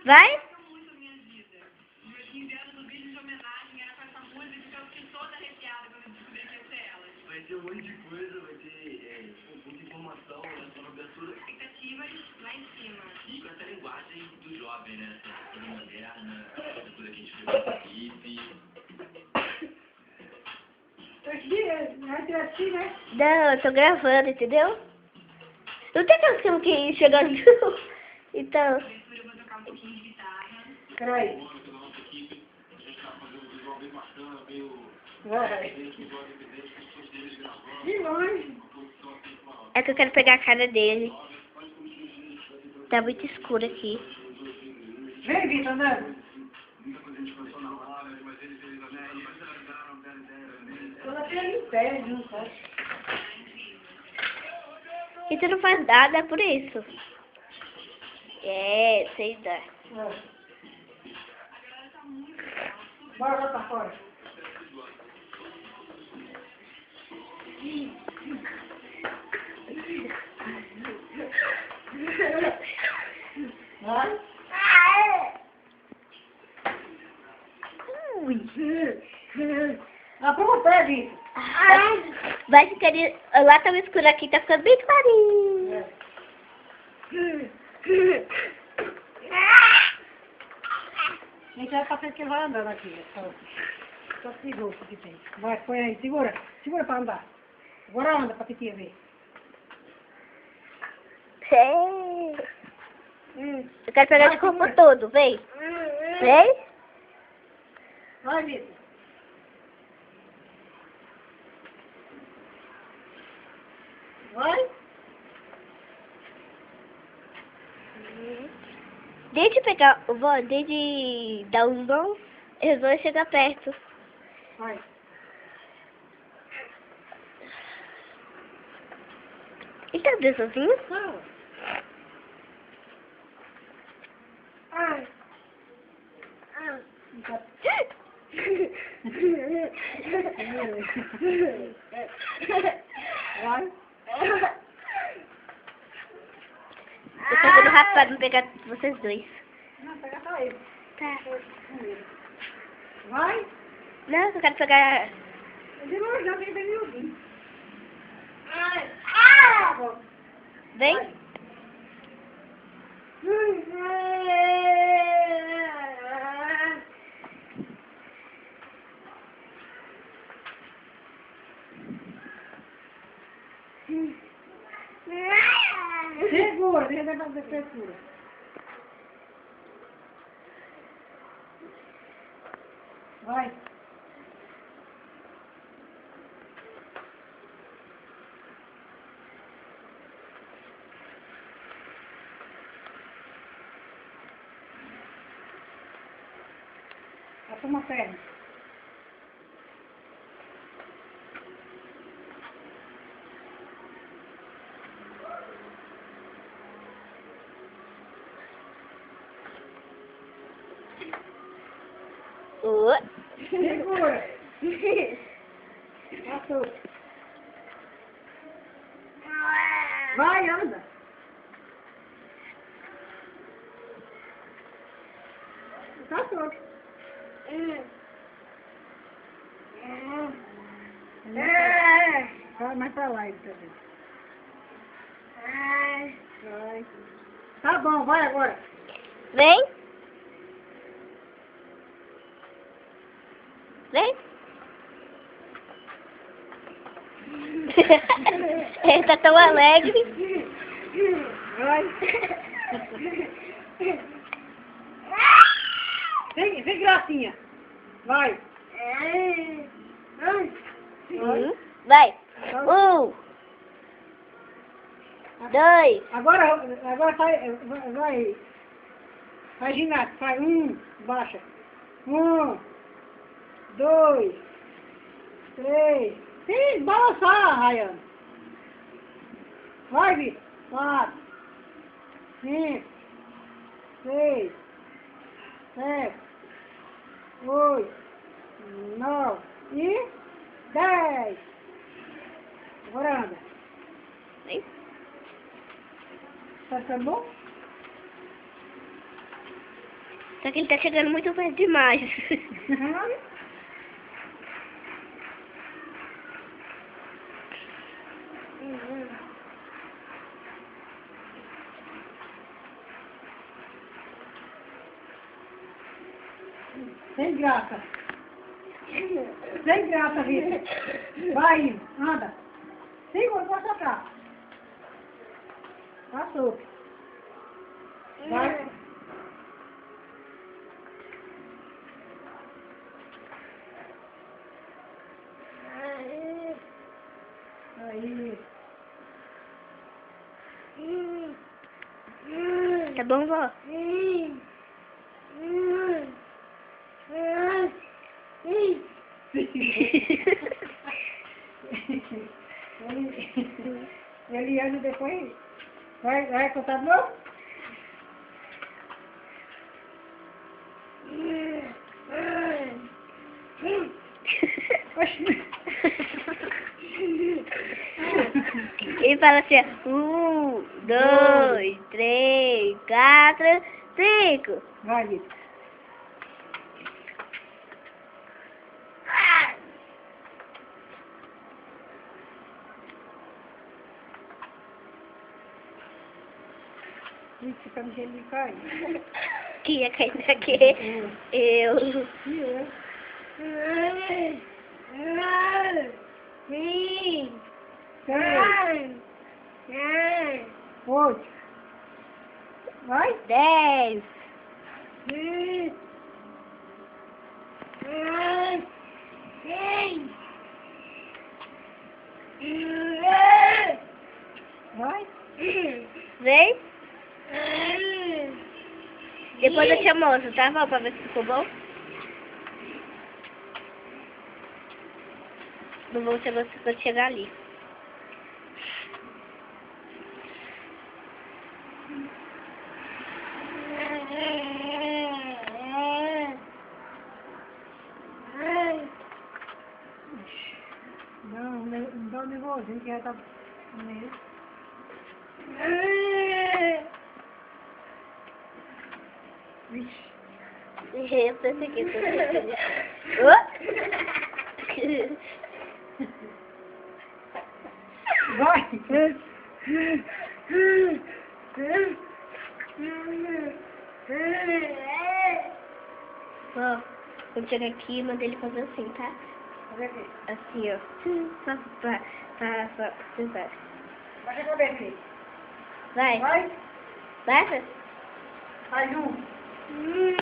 Vai? Vai ter um monte de coisa, vai ter muita informação, essa abertura. Expectativas lá em cima. E com essa linguagem do jovem, né? Essa coisa moderna, essa abertura que a gente viu com a equipe. Não, eu tô gravando, entendeu? Não tem canção que chegando. Então. Abertura, eu vou tocar um pouquinho de guitarra. Peraí. Da nossa equipe, a gente tá fazendo um visual bem bacana, meio... Vai. visual independente, com todos eles gravando. De longe. Uma produção assim, com uma... É que eu quero pegar a cara dele. Tá muito escuro aqui. Vem, Vitor, andando. Muita coisa a gente pensou na hora, mas eles ajudaram, deram ideia. Quando até ele perde, não faz. E tu não faz nada por isso. É, sei lá. Bora lá pra fora. Vai. Ui. Apronta, Vitor. Vai ficar ali. Lá tá escuro, aqui tá ficando bem clarinho. A gente vai passar que ele vai andando aqui. Só segura o que tem. Vai, põe aí, segura. Segura pra andar. Agora anda pra titia ver. Sei. Eu quero pegar de corpo todo, vem. Vem. Vai, Vitor. Vai. Deixa eu pegar o vó, desde dar os mãos, eles vão chegar perto. Vai. Ele tá andando sozinho? Não. Vai. Eu tô vendo rápido pra não pegar vocês dois. Não, pega só ele. Tá. Vai. Não, eu quero pegar... De longe, já vem bem miudinho. Vem. Segura, deixa eu fazer segura. Vai. Passa uma perna. Segura. Passou. Vai, anda. Passou. Vai mais pra lá, então. Vai. Tá bom, vai agora. Vem. Vem. Ele tá tão alegre. Vai. Vem, gracinha. Vai. Vai. 2. Agora vai. Vai ginástica. Vai. Baixa. 2, 3. Sim, balançar, Rayane. Vai, Vitor. 4, 5, 6, 7, 8, 9 e 10. Agora anda. Vem. Tá ficando bom? Só que ele tá chegando muito perto demais. Sem graça. Sem graça, Vitor. Vai, anda. Segura, pode tocar. Passou. Vai. Aí. Tá bom, vó? Eliane depois vai contar de novo? Ele fala assim, 1, 2, 3, 4, 5. Vai, Vitor. Vixe, pra mexer ele cai. Que ia cair daqui? Eu. Oito. Vai. 10. Vai. Vem. Depois eu te mostro, tá, vó? Pra ver se ficou bom. Não vou ser você quando chegar ali. Não dá um nervosinho que já tá meio. Vixe. Eu pensei que Vai! Ó, quando chegar aqui, manda ele fazer assim, tá? Fazer o quê? Assim, ó. Só pra sentar. Baixa a cabeça aí. Vai. Vai! Vai. Vai, um.